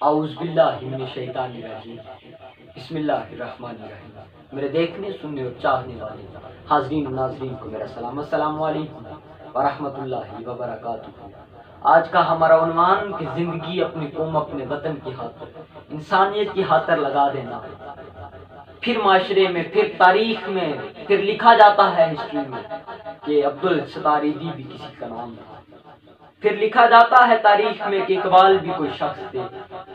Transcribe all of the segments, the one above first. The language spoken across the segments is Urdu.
اعوذ باللہ من الشیطان الرجیم، بسم اللہ الرحمن الرحیم۔ میرے دیکھنے سننے اور چاہنے والے حاضرین و ناظرین کو میرا سلام، السلام علیکم ورحمۃ اللہ وبرکاتہ۔ آج کا ہمارا عنوان کہ زندگی اپنی قوم اپنے وطن کی خاطر، انسانیت کی خاطر لگا دینا، پھر معاشرے میں، پھر تاریخ میں، پھر لکھا جاتا ہے ہسٹری میں کہ عبدالستار ایدھی بھی کسی کا نام تھا، پھر لکھا جاتا ہے تاریخ میں کہ اقبال بھی کوئی شخص تھے،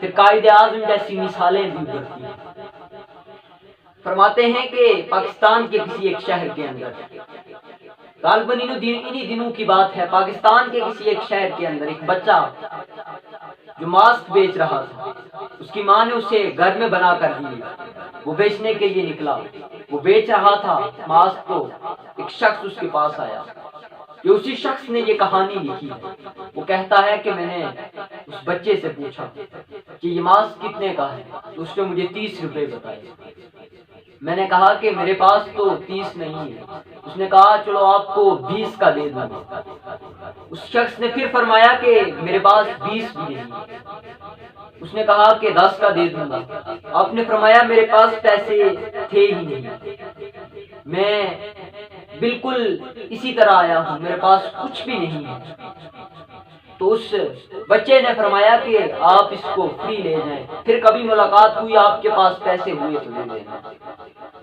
پھر قائد اعظم جیسی مثالیں بھی ابھرتی ہیں۔ فرماتے ہیں کہ پاکستان کے کسی ایک شہر کے اندر، غالباً انہی دنوں کی بات ہے، پاکستان کے کسی ایک شہر کے اندر ایک بچہ جو ماسک بیچ رہا تھا، اس کی ماں نے اسے گھر میں بنا کر دی، وہ بیچنے کے لیے نکلا، وہ بیچ رہا تھا ماسک، تو ایک شخص اس کے پاس آیا، کہ اسی شخص نے یہ کہانی لکھی ہے۔ وہ کہتا ہے کہ میں نے اس بچے سے پوچھا کہ یہ ماسک کتنے کا ہے، تو اس نے مجھے 30 روپے بتائے۔ میں نے کہا کہ میرے پاس تو 30 نہیں ہے۔ اس نے کہا چلو آپ کو 20 کا دے دوں گا۔ اس شخص نے پھر فرمایا کہ میرے پاس 20 بھی نہیں ہے۔ اس نے کہا کہ 10 کا دے دوں گا۔ آپ نے فرمایا میرے پاس پیسے تھے ہی نہیں، میں بالکل اسی طرح آیا ہوں، میرے پاس کچھ بھی نہیں ہے۔ تو اس بچے نے فرمایا کہ آپ اس کو فری لے جائیں، پھر کبھی ملاقات ہوئی، آپ کے پاس پیسے ہوئے تو لے لینا۔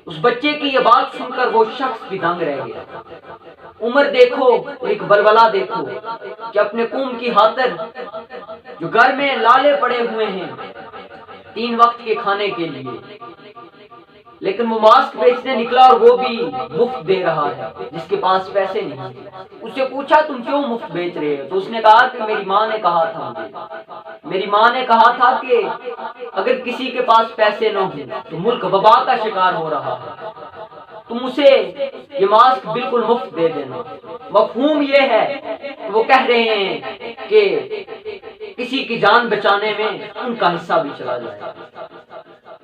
اس بچے کی یہ بات سن کر وہ شخص بھی دنگ رہ گیا۔ عمر دیکھو، ایک بلبلا دیکھو کہ اپنے قوم کی خاطر جو گھر میں لالے پڑے ہوئے ہیں 3 وقت کے کھانے کے لیے، لیکن وہ ماسک بیچنے نکلا اور وہ بھی مفت دے رہا ہے جس کے پاس پیسے نہیں۔ اس سے پوچھا تم کیوں مفت بیچ رہے ہو؟ تو اس نے کہا کہ میری ماں نے کہا تھا، میری ماں نے کہا تھا کہ اگر کسی کے پاس پیسے نہ ہوں تو ملک وبا کا شکار ہو رہا ہے، تم اسے یہ ماسک بالکل مفت دے دینا۔ مفہوم یہ ہے کہ وہ کہہ رہے ہیں کہ کسی کی جان بچانے میں ان کا حصہ بھی چلا جائے۔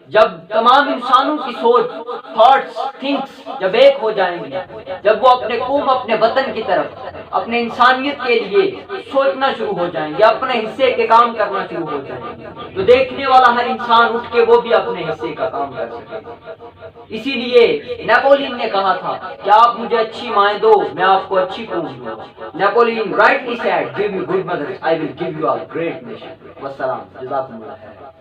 جب تمام انسانوں کی سوچ، تھاٹس، تھنکس جب ایک ہو جائیں گے، جب وہ اپنے قوم، اپنے وطن کی طرف، اپنے انسانیت کے لیے سوچنا شروع ہو جائیں گے، اپنے حصے کے کام کرنا شروع ہو جائیں گے، تو دیکھنے والا ہر انسان اٹھ کے وہ بھی اپنے حصے کا کام کر سکے گا۔ اسی لیے نیپولین نے کہا تھا کہ آپ مجھے اچھی مائیں دو، میں آپ کو اچھی قوم دوں گا۔ Napoleon rightly said, give me good mothers, I will give you a great nation۔ والسلام، جزاکم اللہ خیر۔